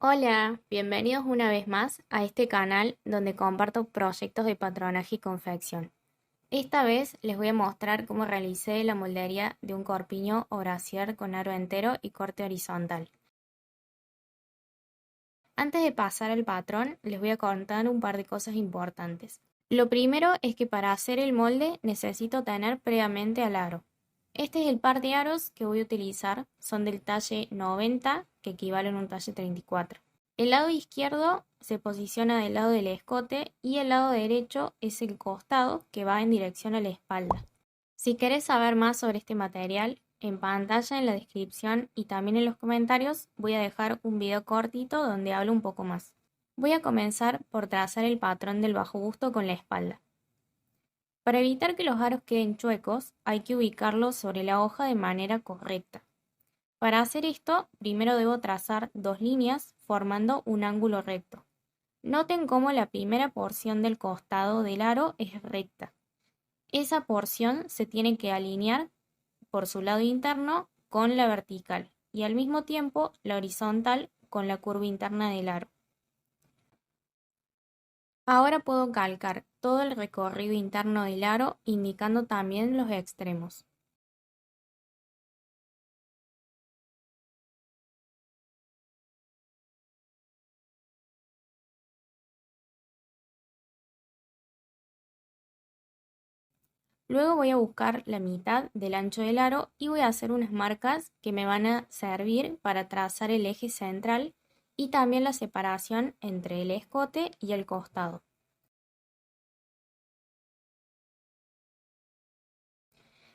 Hola, bienvenidos una vez más a este canal donde comparto proyectos de patronaje y confección. Esta vez les voy a mostrar cómo realicé la moldería de un corpiño o brasier con aro entero y corte horizontal. Antes de pasar al patrón, les voy a contar un par de cosas importantes. Lo primero es que para hacer el molde necesito tener previamente al aro. Este es el par de aros que voy a utilizar, son del talle 90, que equivalen a un talle 34. El lado izquierdo se posiciona del lado del escote y el lado derecho es el costado que va en dirección a la espalda. Si querés saber más sobre este material, en pantalla, en la descripción y también en los comentarios voy a dejar un video cortito donde hablo un poco más. Voy a comenzar por trazar el patrón del bajo busto con la espalda. Para evitar que los aros queden chuecos, hay que ubicarlos sobre la hoja de manera correcta. Para hacer esto, primero debo trazar dos líneas formando un ángulo recto. Noten cómo la primera porción del costado del aro es recta. Esa porción se tiene que alinear por su lado interno con la vertical y al mismo tiempo la horizontal con la curva interna del aro. Ahora puedo calcar todo el recorrido interno del aro indicando también los extremos. Luego voy a buscar la mitad del ancho del aro y voy a hacer unas marcas que me van a servir para trazar el eje central y también la separación entre el escote y el costado.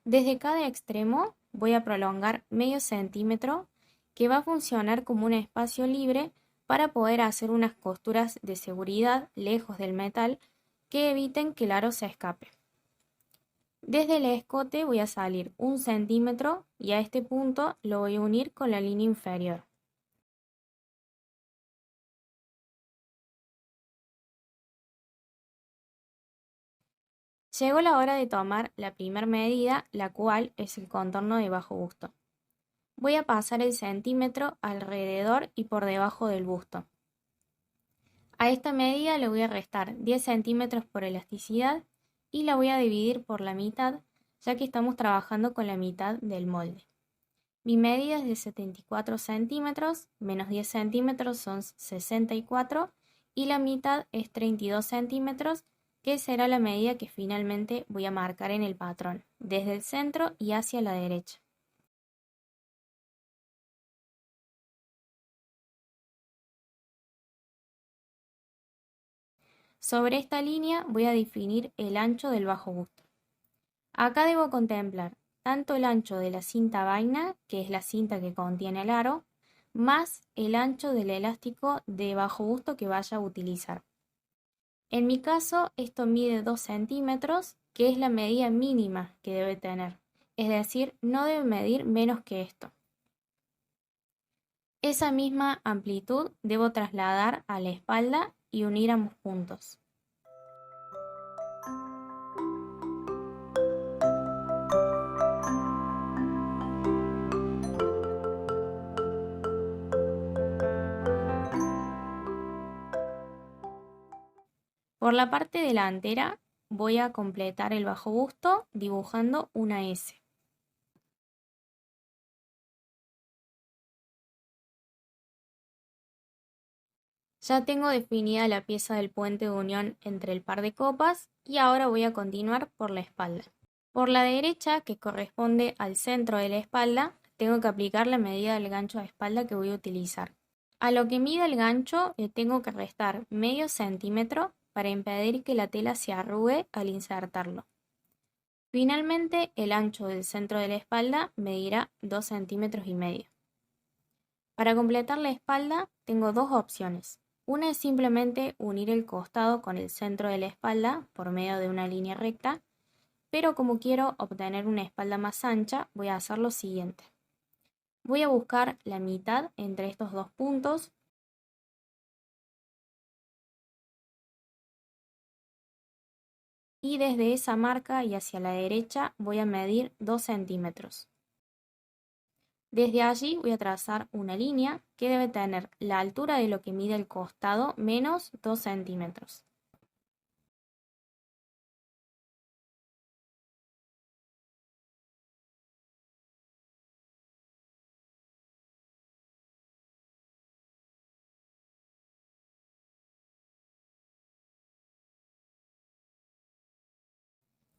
Desde cada extremo voy a prolongar medio centímetro que va a funcionar como un espacio libre para poder hacer unas costuras de seguridad lejos del metal que eviten que el aro se escape. Desde el escote voy a salir un centímetro y a este punto lo voy a unir con la línea inferior. Llegó la hora de tomar la primera medida, la cual es el contorno de bajo busto. Voy a pasar el centímetro alrededor y por debajo del busto. A esta medida le voy a restar 10 centímetros por elasticidad y la voy a dividir por la mitad, ya que estamos trabajando con la mitad del molde. Mi medida es de 74 centímetros, menos 10 centímetros son 64 y la mitad es 32 centímetros, que será la medida que finalmente voy a marcar en el patrón, desde el centro y hacia la derecha. Sobre esta línea voy a definir el ancho del bajo busto. Acá debo contemplar tanto el ancho de la cinta vaina, que es la cinta que contiene el aro, más el ancho del elástico de bajo busto que vaya a utilizar. En mi caso, esto mide 2 centímetros, que es la medida mínima que debe tener. Es decir, no debe medir menos que esto. Esa misma amplitud debo trasladar a la espalda y unir ambos puntos. Por la parte delantera voy a completar el bajo busto dibujando una S. Ya tengo definida la pieza del puente de unión entre el par de copas y ahora voy a continuar por la espalda. Por la derecha, que corresponde al centro de la espalda, tengo que aplicar la medida del gancho de espalda que voy a utilizar. A lo que mide el gancho le tengo que restar medio centímetro para impedir que la tela se arrugue al insertarlo. Finalmente, el ancho del centro de la espalda medirá 2 centímetros y medio. Para completar la espalda tengo dos opciones. Una es simplemente unir el costado con el centro de la espalda por medio de una línea recta, pero como quiero obtener una espalda más ancha, voy a hacer lo siguiente. Voy a buscar la mitad entre estos dos puntos y desde esa marca y hacia la derecha voy a medir 2 centímetros. Desde allí voy a trazar una línea que debe tener la altura de lo que mide el costado menos 2 centímetros.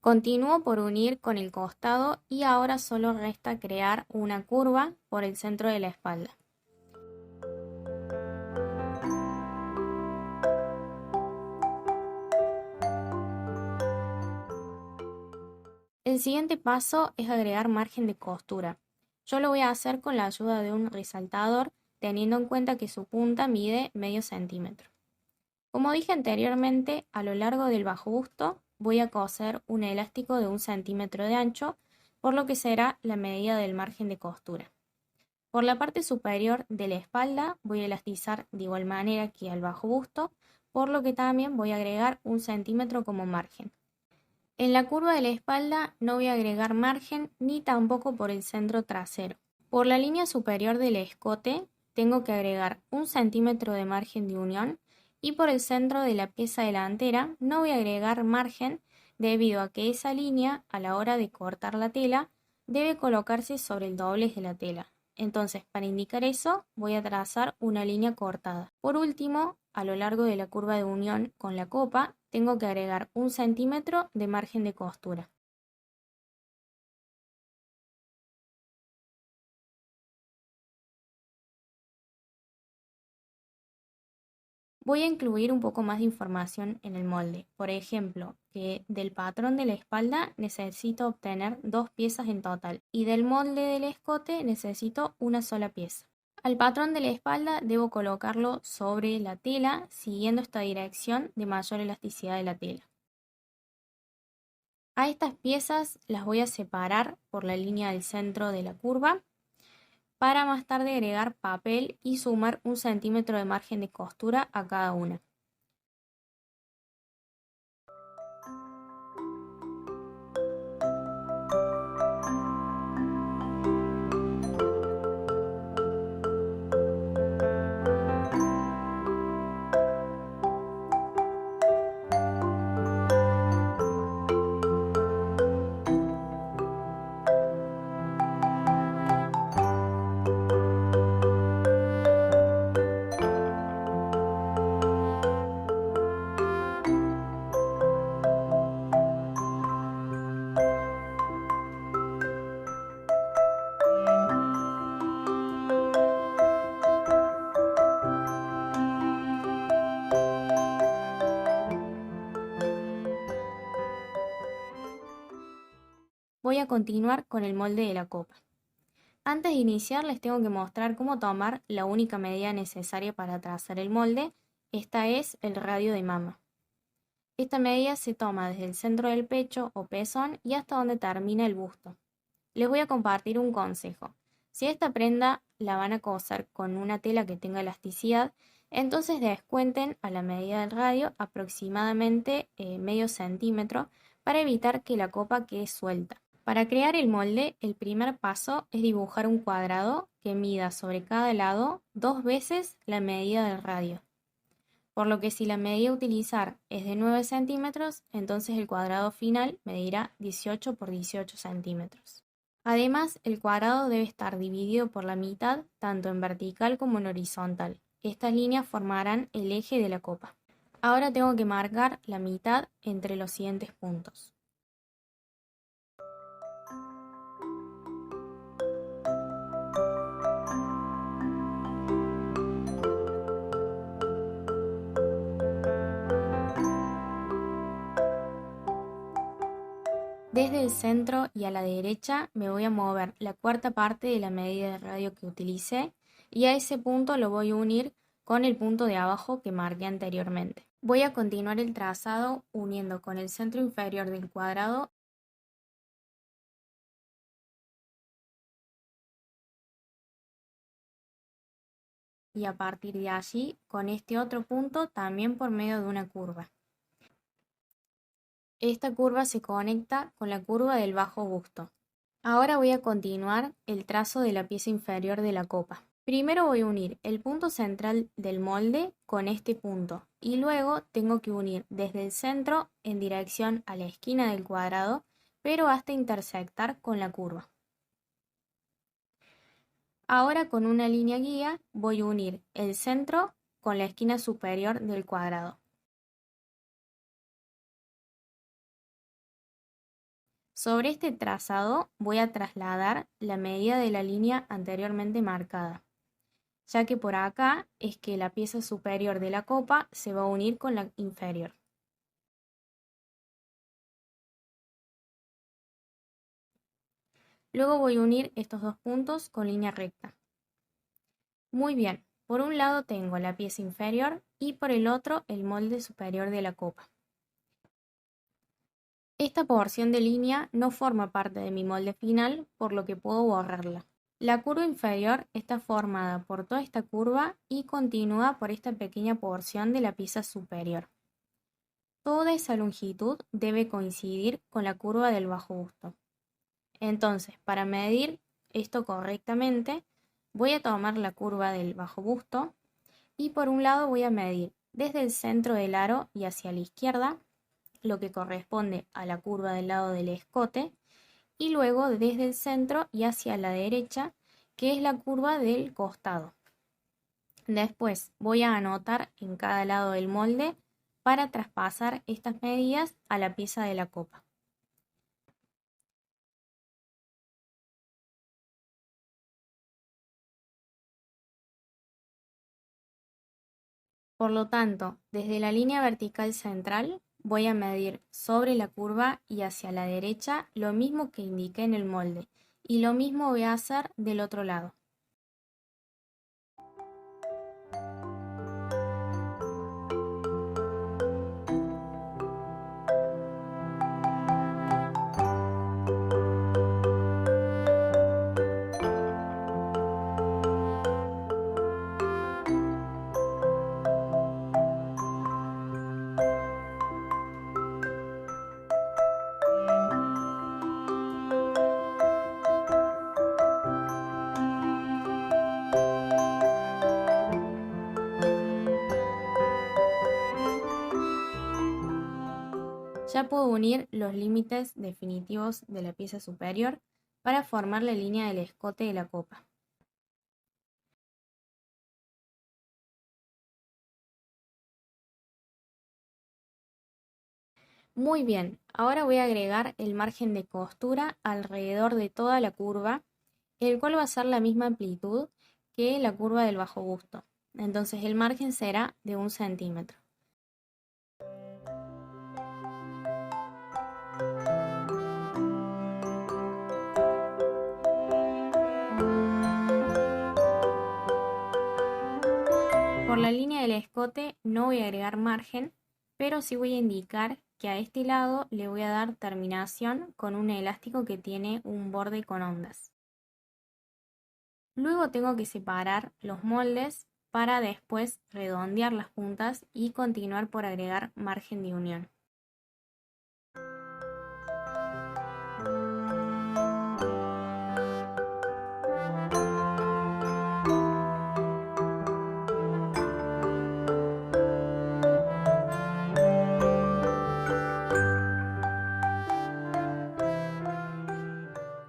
Continúo por unir con el costado y ahora solo resta crear una curva por el centro de la espalda. El siguiente paso es agregar margen de costura. Yo lo voy a hacer con la ayuda de un resaltador, teniendo en cuenta que su punta mide medio centímetro. Como dije anteriormente, a lo largo del bajo busto voy a coser un elástico de 1 centímetro de ancho, por lo que será la medida del margen de costura. Por la parte superior de la espalda voy a elastizar de igual manera que al bajo busto, por lo que también voy a agregar 1 centímetro como margen. En la curva de la espalda no voy a agregar margen ni tampoco por el centro trasero. Por la línea superior del escote tengo que agregar 1 centímetro de margen de unión y por el centro de la pieza delantera no voy a agregar margen debido a que esa línea a la hora de cortar la tela debe colocarse sobre el doblez de la tela. Entonces, para indicar eso, voy a trazar una línea cortada. Por último, a lo largo de la curva de unión con la copa, tengo que agregar 1 centímetro de margen de costura. Voy a incluir un poco más de información en el molde. Por ejemplo, que del patrón de la espalda necesito obtener 2 piezas en total y del molde del escote necesito una sola pieza. Al patrón de la espalda debo colocarlo sobre la tela siguiendo esta dirección de mayor elasticidad de la tela. A estas piezas las voy a separar por la línea del centro de la curva para más tarde agregar papel y sumar 1 centímetro de margen de costura a cada una. Voy a continuar con el molde de la copa. Antes de iniciar les tengo que mostrar cómo tomar la única medida necesaria para trazar el molde. Esta es el radio de mama. Esta medida se toma desde el centro del pecho o pezón y hasta donde termina el busto. Les voy a compartir un consejo. Si esta prenda la van a coser con una tela que tenga elasticidad, entonces descuenten a la medida del radio aproximadamente medio centímetro para evitar que la copa quede suelta. Para crear el molde, el primer paso es dibujar un cuadrado que mida sobre cada lado 2 veces la medida del radio. Por lo que si la medida a utilizar es de 9 centímetros, entonces el cuadrado final medirá 18 por 18 centímetros. Además, el cuadrado debe estar dividido por la mitad, tanto en vertical como en horizontal. Estas líneas formarán el eje de la copa. Ahora tengo que marcar la mitad entre los siguientes puntos. Desde el centro y a la derecha me voy a mover la cuarta parte de la medida de radio que utilicé y a ese punto lo voy a unir con el punto de abajo que marqué anteriormente. Voy a continuar el trazado uniendo con el centro inferior del cuadrado y a partir de allí con este otro punto también por medio de una curva. Esta curva se conecta con la curva del bajo busto. Ahora voy a continuar el trazo de la pieza inferior de la copa. Primero voy a unir el punto central del molde con este punto y luego tengo que unir desde el centro en dirección a la esquina del cuadrado, pero hasta intersectar con la curva. Ahora con una línea guía voy a unir el centro con la esquina superior del cuadrado. Sobre este trazado voy a trasladar la medida de la línea anteriormente marcada, ya que por acá es que la pieza superior de la copa se va a unir con la inferior. Luego voy a unir estos dos puntos con línea recta. Muy bien, por un lado tengo la pieza inferior y por el otro el molde superior de la copa. Esta porción de línea no forma parte de mi molde final, por lo que puedo borrarla. La curva inferior está formada por toda esta curva y continúa por esta pequeña porción de la pieza superior. Toda esa longitud debe coincidir con la curva del bajo busto. Entonces, para medir esto correctamente, voy a tomar la curva del bajo busto y por un lado voy a medir desde el centro del aro y hacia la izquierda, lo que corresponde a la curva del lado del escote, y luego desde el centro y hacia la derecha, que es la curva del costado. Después voy a anotar en cada lado del molde para traspasar estas medidas a la pieza de la copa. Por lo tanto, desde la línea vertical central voy a medir sobre la curva y hacia la derecha lo mismo que indiqué en el molde, y lo mismo voy a hacer del otro lado. Ya puedo unir los límites definitivos de la pieza superior para formar la línea del escote de la copa. Muy bien, ahora voy a agregar el margen de costura alrededor de toda la curva, el cual va a ser la misma amplitud que la curva del bajo busto. Entonces el margen será de 1 centímetro. Por la línea del escote no voy a agregar margen, pero sí voy a indicar que a este lado le voy a dar terminación con un elástico que tiene un borde con ondas. Luego tengo que separar los moldes para después redondear las puntas y continuar por agregar margen de unión.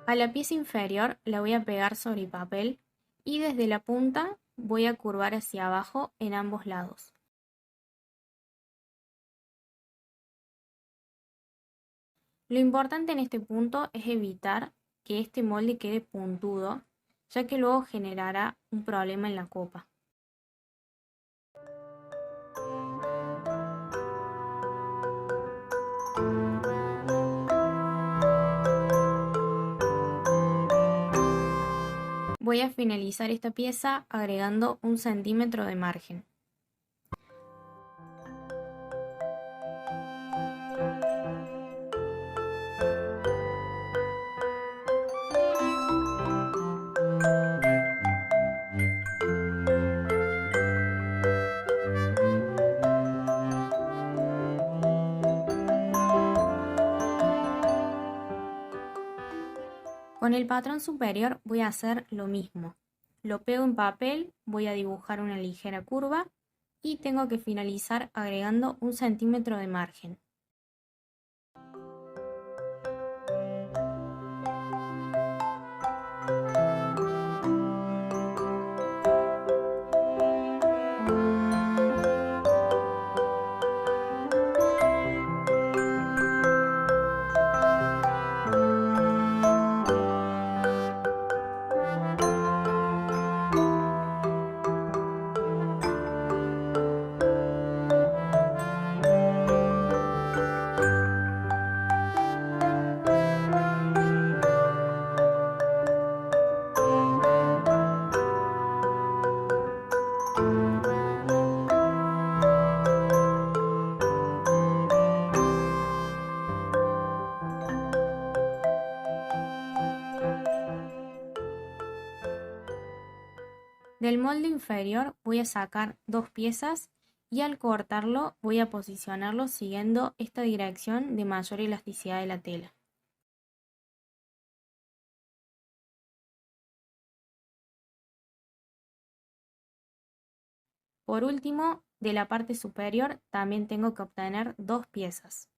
A la pieza inferior la voy a pegar sobre papel y desde la punta voy a curvar hacia abajo en ambos lados. Lo importante en este punto es evitar que este molde quede puntudo, ya que luego generará un problema en la copa. Voy a finalizar esta pieza agregando 1 centímetro de margen. Con el patrón superior voy a hacer lo mismo. Lo pego en papel, voy a dibujar una ligera curva y tengo que finalizar agregando 1 centímetro de margen. Del molde inferior voy a sacar 2 piezas y al cortarlo voy a posicionarlo siguiendo esta dirección de mayor elasticidad de la tela. Por último, de la parte superior también tengo que obtener 2 piezas.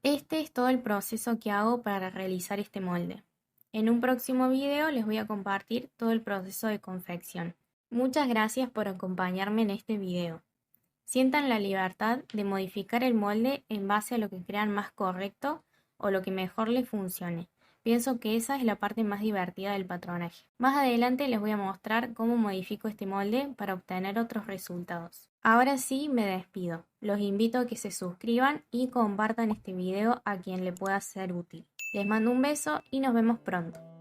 Este es todo el proceso que hago para realizar este molde. En un próximo video les voy a compartir todo el proceso de confección. Muchas gracias por acompañarme en este video. Sientan la libertad de modificar el molde en base a lo que crean más correcto o lo que mejor les funcione. Pienso que esa es la parte más divertida del patronaje. Más adelante les voy a mostrar cómo modifico este molde para obtener otros resultados. Ahora sí me despido. Los invito a que se suscriban y compartan este video a quien le pueda ser útil. Les mando un beso y nos vemos pronto.